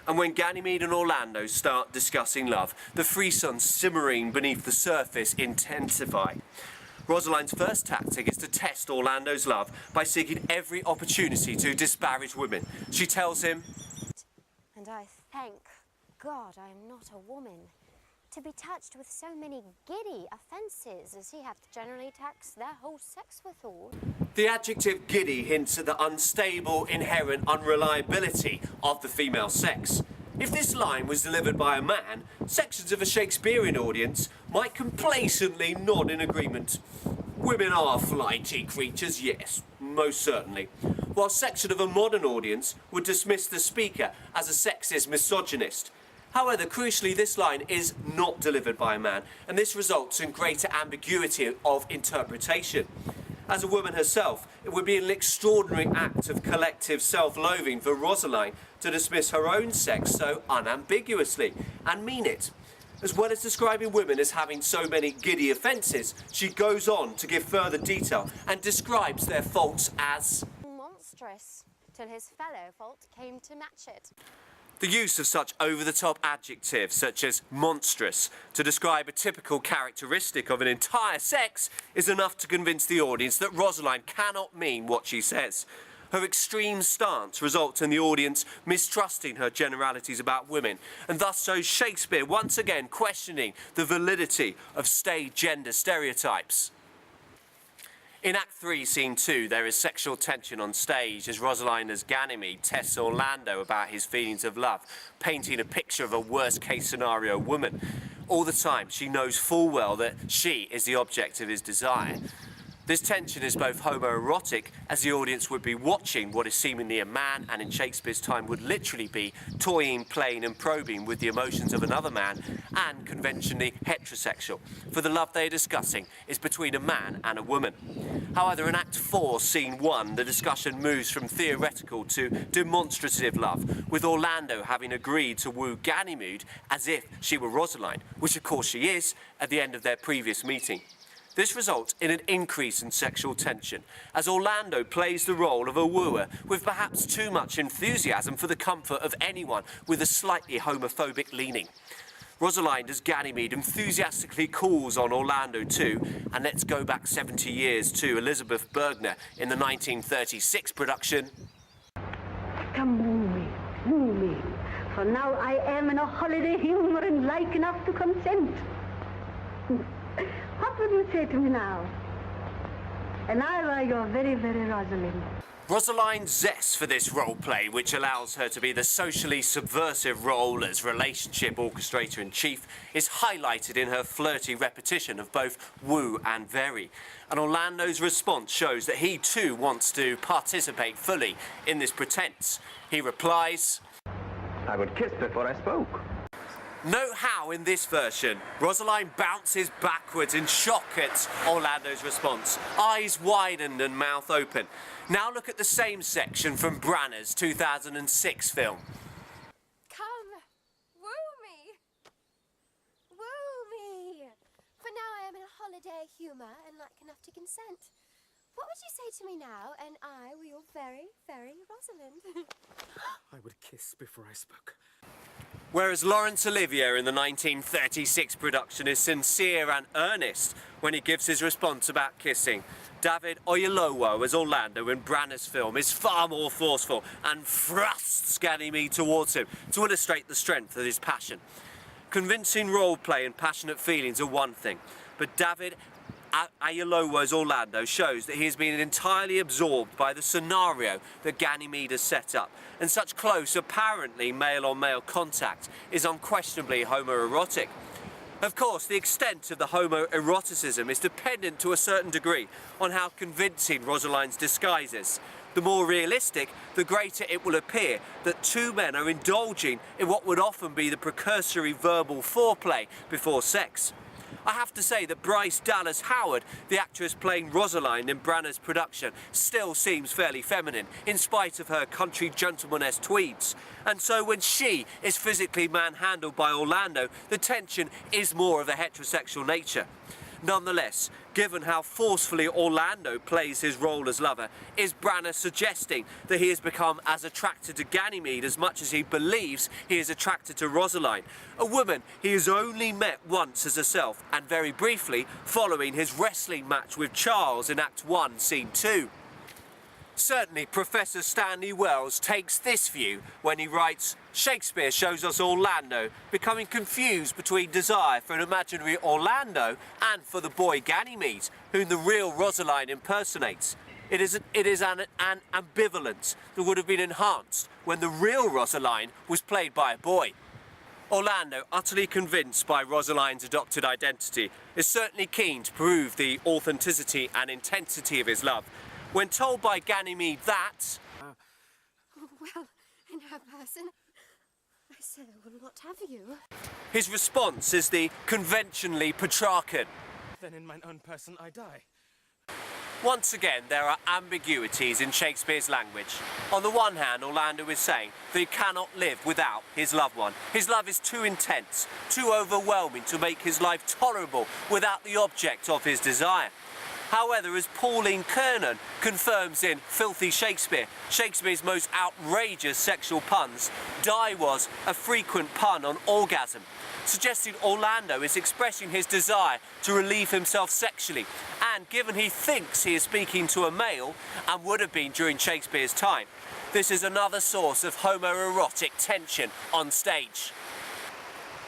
And when Ganymede and Orlando start discussing love, the frisons simmering beneath the surface intensify. Rosalind's first tactic is to test Orlando's love by seeking every opportunity to disparage women. She tells him, "And I thank God I am not a woman, to be touched with so many giddy offences, as he hath generally taxed their whole sex withal." The adjective giddy hints at the unstable, inherent unreliability of the female sex. If this line was delivered by a man, sections of a Shakespearean audience might complacently nod in agreement. Women are flighty creatures, yes, most certainly. While section of a modern audience would dismiss the speaker as a sexist misogynist. However, crucially, this line is not delivered by a man, and this results in greater ambiguity of interpretation. As a woman herself, it would be an extraordinary act of collective self-loathing for Rosalind to dismiss her own sex so unambiguously, and mean it. As well as describing women as having so many giddy offences, she goes on to give further detail and describes their faults as monstrous, till his fellow fault came to match it. The use of such over-the-top adjectives, such as monstrous, to describe a typical characteristic of an entire sex is enough to convince the audience that Rosalind cannot mean what she says. Her extreme stance results in the audience mistrusting her generalities about women, and thus shows Shakespeare once again questioning the validity of stage gender stereotypes. In Act 3, Scene 2, there is sexual tension on stage as Rosalind as Ganymede tests Orlando about his feelings of love, painting a picture of a worst-case scenario woman. All the time, she knows full well that she is the object of his desire. This tension is both homoerotic, as the audience would be watching what is seemingly a man, and in Shakespeare's time would literally be toying, playing and probing with the emotions of another man, and conventionally heterosexual, for the love they are discussing is between a man and a woman. However, in Act 4, Scene 1, the discussion moves from theoretical to demonstrative love, with Orlando having agreed to woo Ganymede as if she were Rosalind, which of course she is, at the end of their previous meeting. This results in an increase in sexual tension, as Orlando plays the role of a wooer with perhaps too much enthusiasm for the comfort of anyone with a slightly homophobic leaning. Rosalind as Ganymede enthusiastically calls on Orlando too, and let's go back 70 years to Elizabeth Bergner in the 1936 production. "Come woo me, for now I am in a holiday humour and like enough to consent. What would you say to me now? And I were your very, very Rosalind." Rosalind's zest for this role play, which allows her to be the socially subversive role as relationship orchestrator-in-chief, is highlighted in her flirty repetition of both woo and very. And Orlando's response shows that he too wants to participate fully in this pretense. He replies, "I would kiss before I spoke." Note how, in this version, Rosalind bounces backwards in shock at Orlando's response, eyes widened and mouth open. Now look at the same section from Branagh's 2006 film. "Come, woo me, for now I am in a holiday humour and like enough to consent. What would you say to me now, and I were your very, very Rosalind?" "I would kiss before I spoke." Whereas Laurence Olivier in the 1936 production is sincere and earnest when he gives his response about kissing, David Oyelowo as Orlando in Branagh's film is far more forceful and thrusts Ganymede towards him to illustrate the strength of his passion. Convincing role play and passionate feelings are one thing, but David Oyelowo's Orlando shows that he has been entirely absorbed by the scenario that Ganymede has set up, and such close, apparently male-on-male contact is unquestionably homoerotic. Of course, the extent of the homoeroticism is dependent to a certain degree on how convincing Rosalind's disguise is. The more realistic, the greater it will appear that two men are indulging in what would often be the precursory verbal foreplay before sex. I have to say that Bryce Dallas Howard, the actress playing Rosalind in Branagh's production, still seems fairly feminine, in spite of her country gentlemaness tweeds. And so when she is physically manhandled by Orlando, the tension is more of a heterosexual nature. Nonetheless, given how forcefully Orlando plays his role as lover, is Branner suggesting that he has become as attracted to Ganymede as much as he believes he is attracted to Rosalind, a woman he has only met once as herself, and very briefly following his wrestling match with Charles in Act 1, Scene 2. Certainly, Professor Stanley Wells takes this view when he writes, Shakespeare shows us Orlando becoming confused between desire for an imaginary Orlando and for the boy Ganymede, whom the real Rosalind impersonates. It is an ambivalence that would have been enhanced when the real Rosalind was played by a boy. Orlando, utterly convinced by Rosalind's adopted identity, is certainly keen to prove the authenticity and intensity of his love. When told by Ganymede that... Well, in her person, I said I will not have you. His response is the conventionally Petrarchan. Then in mine own person I die. Once again, there are ambiguities in Shakespeare's language. On the one hand, Orlando is saying that he cannot live without his loved one. His love is too intense, too overwhelming to make his life tolerable without the object of his desire. However, as Pauline Kernan confirms in Filthy Shakespeare, Shakespeare's most outrageous sexual puns, die was a frequent pun on orgasm, suggesting Orlando is expressing his desire to relieve himself sexually, and given he thinks he is speaking to a male, and would have been during Shakespeare's time, this is another source of homoerotic tension on stage.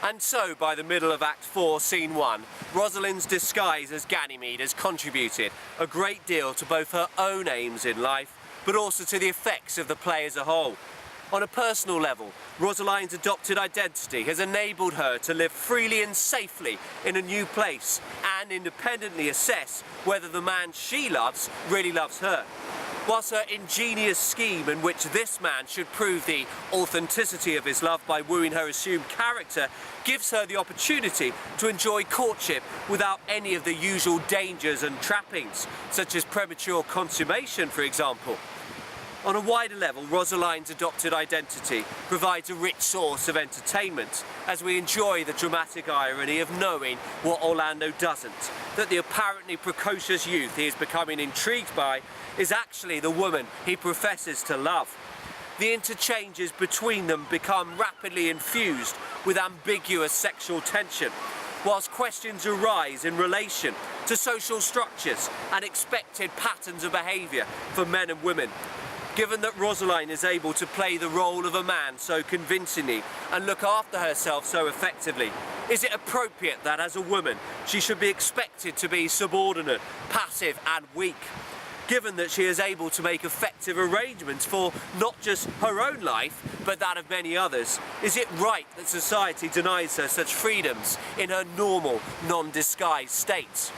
And so, by the middle of Act 4, Scene 1, Rosalind's disguise as Ganymede has contributed a great deal to both her own aims in life, but also to the effects of the play as a whole. On a personal level, Rosalind's adopted identity has enabled her to live freely and safely in a new place and independently assess whether the man she loves really loves her. Whilst her ingenious scheme in which this man should prove the authenticity of his love by wooing her assumed character gives her the opportunity to enjoy courtship without any of the usual dangers and trappings, such as premature consummation, for example. On a wider level, Rosalind's adopted identity provides a rich source of entertainment as we enjoy the dramatic irony of knowing what Orlando doesn't, that the apparently precocious youth he is becoming intrigued by is actually the woman he professes to love. The interchanges between them become rapidly infused with ambiguous sexual tension, whilst questions arise in relation to social structures and expected patterns of behaviour for men and women. Given that Rosalind is able to play the role of a man so convincingly and look after herself so effectively, is it appropriate that as a woman she should be expected to be subordinate, passive and weak? Given that she is able to make effective arrangements for not just her own life, but that of many others, is it right that society denies her such freedoms in her normal, non-disguised state?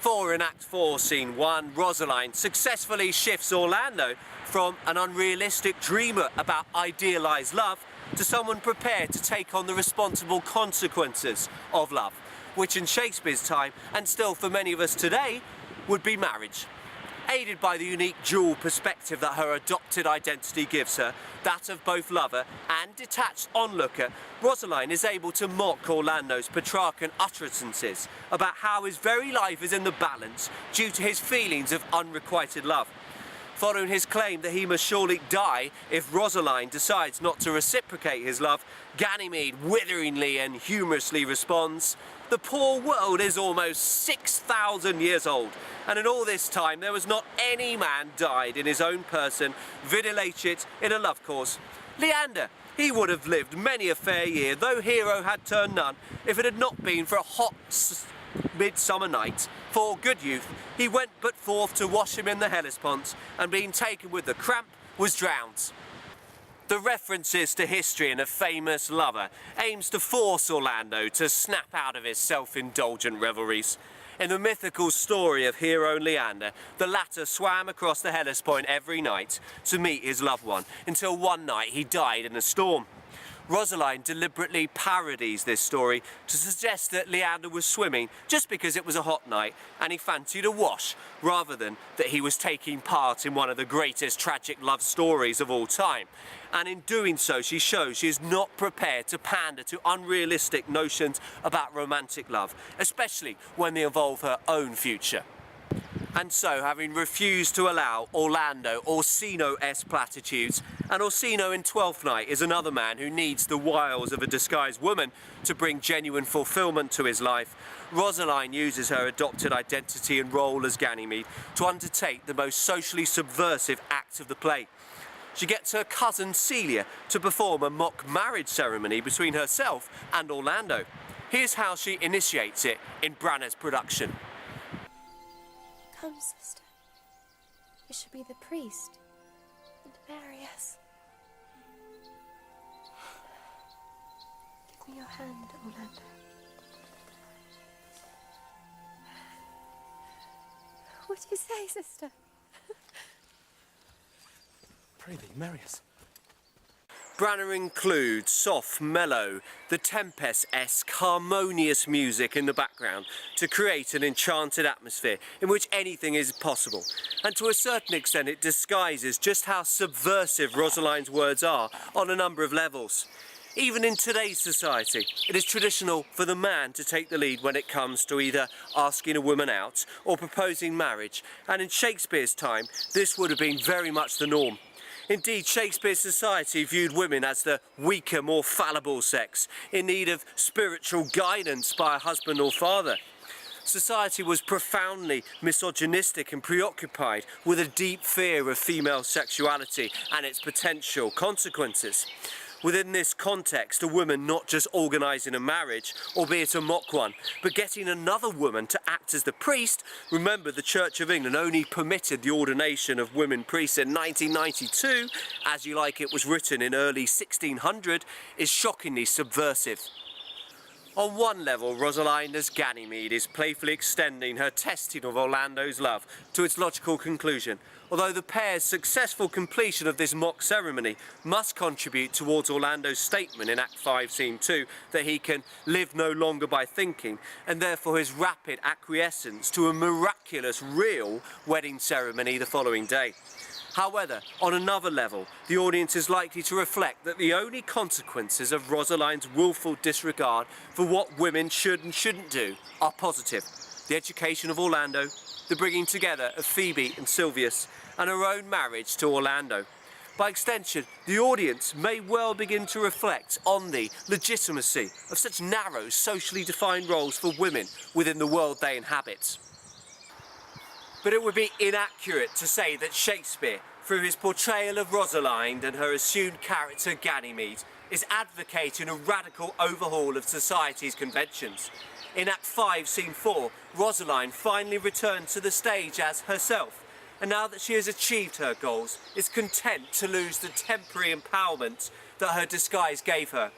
For in Act 4, Scene 1, Rosalind successfully shifts Orlando from an unrealistic dreamer about idealised love to someone prepared to take on the responsible consequences of love, which in Shakespeare's time, and still for many of us today, would be marriage. Aided by the unique dual perspective that her adopted identity gives her, that of both lover and detached onlooker, Rosalind is able to mock Orlando's Petrarchan utterances about how his very life is in the balance due to his feelings of unrequited love. Following his claim that he must surely die if Rosalind decides not to reciprocate his love, Ganymede witheringly and humorously responds, "The poor world is almost 6,000 years old, and in all this time there was not any man died in his own person, vide licet, in a love cause. Leander, he would have lived many a fair year, though Hero had turned none, if it had not been for a hot midsummer night. For, good youth, he went but forth to wash him in the Hellespont, and being taken with the cramp, was drowned." The references to history and a famous lover aims to force Orlando to snap out of his self-indulgent revelries. In the mythical story of Hero and Leander, the latter swam across the Hellespont every night to meet his loved one, until one night he died in a storm. Rosalind deliberately parodies this story to suggest that Leander was swimming just because it was a hot night and he fancied a wash, rather than that he was taking part in one of the greatest tragic love stories of all time. And in doing so, she shows she is not prepared to pander to unrealistic notions about romantic love, especially when they involve her own future. And so, having refused to allow Orlando Orsino-esque platitudes, and Orsino in Twelfth Night is another man who needs the wiles of a disguised woman to bring genuine fulfilment to his life, Rosalind uses her adopted identity and role as Ganymede to undertake the most socially subversive act of the play. She gets her cousin Celia to perform a mock marriage ceremony between herself and Orlando. Here's how she initiates it in Branagh's production. Come, sister. You should be the priest and marry us. Give me your hand, Orlando. What do you say, sister? Pray thee, marry us. Branagh includes soft, mellow, the Tempest-esque, harmonious music in the background to create an enchanted atmosphere in which anything is possible. And to a certain extent it disguises just how subversive Rosalind's words are on a number of levels. Even in today's society, it is traditional for the man to take the lead when it comes to either asking a woman out or proposing marriage, and in Shakespeare's time this would have been very much the norm. Indeed, Shakespeare's society viewed women as the weaker, more fallible sex, in need of spiritual guidance by a husband or father. Society was profoundly misogynistic and preoccupied with a deep fear of female sexuality and its potential consequences. Within this context, a woman not just organising a marriage, albeit a mock one, but getting another woman to act as the priest. Remember, the Church of England only permitted the ordination of women priests in 1992, As You Like It was written in early 1600, is shockingly subversive. On one level, Rosalind as Ganymede is playfully extending her testing of Orlando's love to its logical conclusion, although the pair's successful completion of this mock ceremony must contribute towards Orlando's statement in Act 5, Scene 2 that he can live no longer by thinking, and therefore his rapid acquiescence to a miraculous, real wedding ceremony the following day. However, on another level, the audience is likely to reflect that the only consequences of Rosalind's willful disregard for what women should and shouldn't do are positive. The education of Orlando, the bringing together of Phoebe and Silvius, and her own marriage to Orlando. By extension, the audience may well begin to reflect on the legitimacy of such narrow, socially defined roles for women within the world they inhabit. But it would be inaccurate to say that Shakespeare, through his portrayal of Rosalind and her assumed character Ganymede, is advocating a radical overhaul of society's conventions. In Act 5, Scene 4, Rosalind finally returns to the stage as herself, and now that she has achieved her goals, is content to lose the temporary empowerment that her disguise gave her.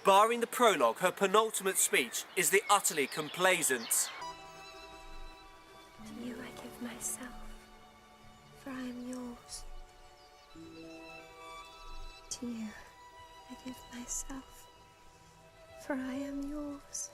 Barring the prologue, her penultimate speech is the utterly complacent. To you I give myself, for I am yours. To you I give myself, for I am yours.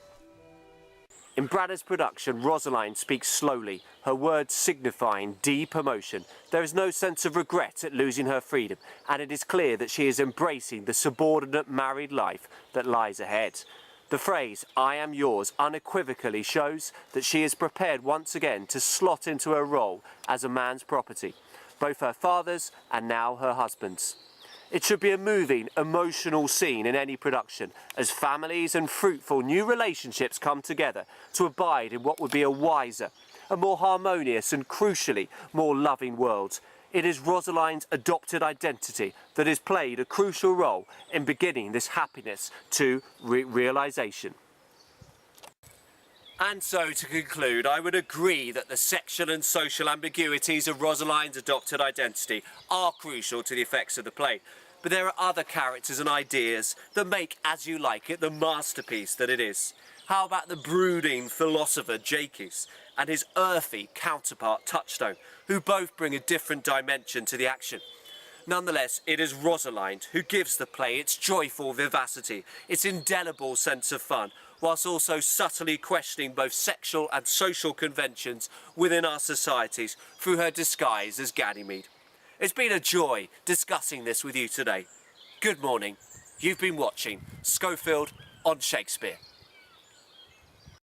In Branagh's production, Rosalind speaks slowly, her words signifying deep emotion. There is no sense of regret at losing her freedom, and it is clear that she is embracing the subordinate married life that lies ahead. The phrase, "I am yours," unequivocally shows that she is prepared once again to slot into her role as a man's property, both her father's and now her husband's. It should be a moving, emotional scene in any production, as families and fruitful new relationships come together to abide in what would be a wiser, a more harmonious and crucially more loving world. It is Rosalind's adopted identity that has played a crucial role in beginning this happiness to realisation. And so, to conclude, I would agree that the sexual and social ambiguities of Rosalind's adopted identity are crucial to the effects of the play. But there are other characters and ideas that make As You Like It the masterpiece that it is. How about the brooding philosopher Jaques and his earthy counterpart Touchstone, who both bring a different dimension to the action? Nonetheless, it is Rosalind who gives the play its joyful vivacity, its indelible sense of fun, whilst also subtly questioning both sexual and social conventions within our societies through her disguise as Ganymede. It's been a joy discussing this with you today. Good morning. You've been watching Schofield on Shakespeare.